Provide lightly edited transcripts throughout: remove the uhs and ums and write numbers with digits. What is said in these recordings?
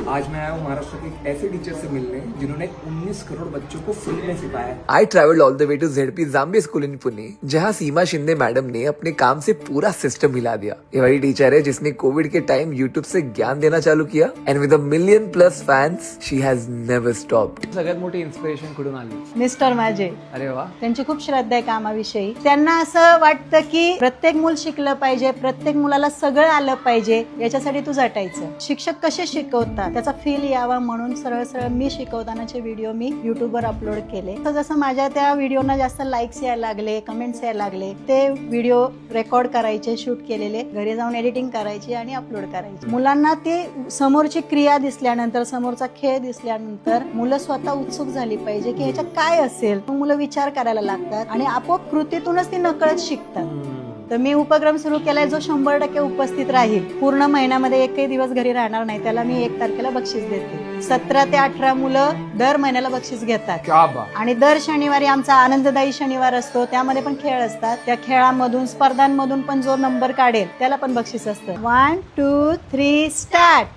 आज मैं आया हूँ महाराष्ट्र के एक ऐसे टीचर से मिलने जिन्होंने 19 करोड़ बच्चों को फ्री में सिखाया है। I traveled all the way to ZP Zambia School in Pune, जहाँ सीमा शिंदे मैडम ने अपने काम से पूरा सिस्टम हिला दिया। ये वही टीचर है जिसने कोविड के टाइम YouTube से ज्ञान देना चालू किया एंड विद 1 million plus fans, she has never stopped. सगळ्यात मोठी इन्स्पिरेशन कुठून आली? मिस्टर माझे, अरे वा, त्यांची खूप श्रद्धा आहे कामाविषयी. त्यांना असं वाटतं की प्रत्येक मूल शिकलं पाहिजे, प्रत्येक मुलाला सगळं आलं पाहिजे, याच्यासाठी तू झटायचं. शिक्षक कसे शिकवतात त्याचा फील यावा म्हणून सरळ सरळ मी शिकवतानाचे व्हिडिओ मी युट्यूबवर अपलोड केले. तर जसं माझ्या त्या व्हिडिओना जास्त लाईक्स यायला लागले, कमेंट्स यायला लागले, ते व्हिडिओ रेकॉर्ड करायचे, शूट केलेले, घरी जाऊन एडिटिंग करायची आणि अपलोड करायची. मुलांना ती समोरची क्रिया दिसल्यानंतर, समोरचा खेळ दिसल्यानंतर मुलं स्वतः उत्सुक झाली पाहिजे की ह्याच्यात काय असेल. मग मुलं विचार करायला लागतात आणि आपोआप कृतीतूनच ती नकळत शिकतात. तर मी उपक्रम सुरू केलाय जो 100% उपस्थित राहील. पूर्ण महिन्यामध्ये एकही दिवस घरी राहणार नाही, त्याला मी 1 तारखेला बक्षीस देते. 17 ते 18 मुलं दर महिन्याला बक्षीस घेतात. क्या बात. आणि दर शनिवारी आमचा आनंददायी शनिवार असतो, त्यामध्ये पण खेळ असतात. त्या खेळांमधून, स्पर्धांमधून पण जो नंबर काढेल त्याला पण बक्षीस असतं. 1 2 3 स्टार्ट.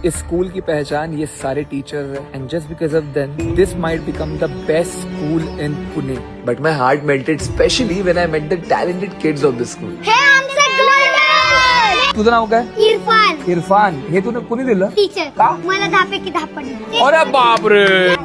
इस स्कूल की पहचान ये सारे टीचर हैं end just because of them this might become the best school in Pune. But my heart melted, especially when I met the talented kids of the school. हे आमचं गोल्डन. तुझं नाव काय? इरफान. इरफान. हे तुला कोणी दिलं? टीचर. का? मला 10 पैकी 10 पडले. अरे बापरे.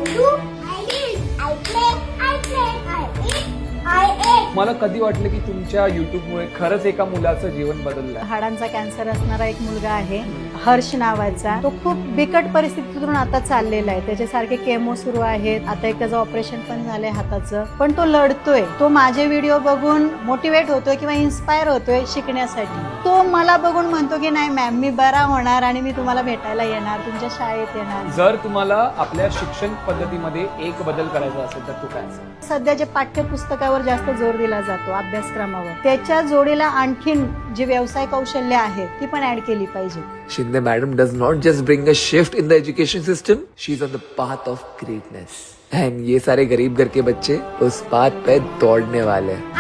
मला कधी वाटलं की तुमच्या युट्यूबमुळे खरंच एका मुलाचं जीवन बदललं. हाडांचा कॅन्सर असणारा एक मुलगा आहे, हर्ष नावाचा. तो खूप बिकट परिस्थितीतून आता चाललेला आहे. त्याच्यासारखे केमो सुरू आहेत. आता एक त्याचं ऑपरेशन पण झालंय हाताचं. पण तो लढतोय. तो माझे व्हिडिओ बघून मोटिवेट होतोय किंवा इन्स्पायर होतोय शिकण्यासाठी. तो मला बघून म्हणतो की नाही मॅम, मी बरा होणार आणि मी तुम्हाला भेटायला येणार, तुमच्या शाळेत येणार. जर तुम्हाला आपल्या शिक्षण पद्धतीमध्ये एक बदल करायचा असेल तर तू काय असेल? सध्या जे पाठ्यपुस्तकावर जास्त जोर दिला जातो अभ्यासक्रमावर, त्याच्या जोडीला आणखीन जी व्यवसाय कौशल्य आहे ती पण ऍड केली पाहिजे. Shinde madam does not just bring a shift in the education system, she's on the path of greatness. And ये सारे गरीब घर के बच्चे उस पाथ पे दौड़ने वाले हैं.